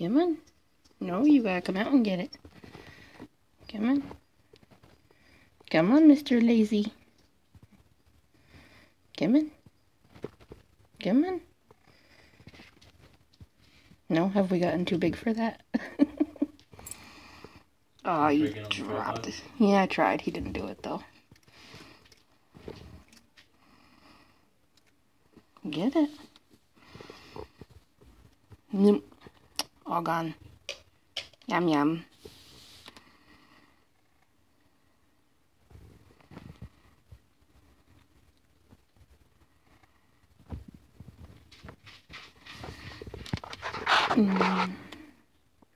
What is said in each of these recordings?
Come on. No, you gotta come out and get it. Come on. Come on, Mr. Lazy. Come on. Come on. No, have we gotten too big for that? Oh, you dropped it. Yeah, I tried. He didn't do it, though. Get it. All gone. Yum, yum.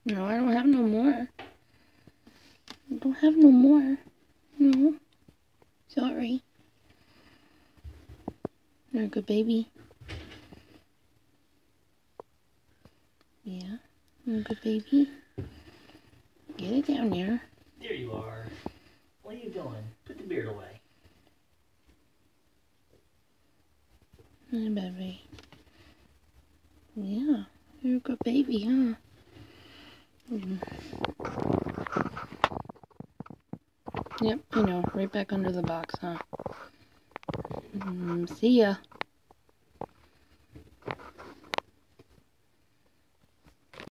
No, I don't have no more. I don't have no more. No. Sorry. You're a good baby. Yeah. You're a good baby. Get it down there. There you are. What are you doing? Put the beard away. Hi, baby. Yeah. You're a good baby, huh? Yep, I know. Right back under the box, huh? See ya.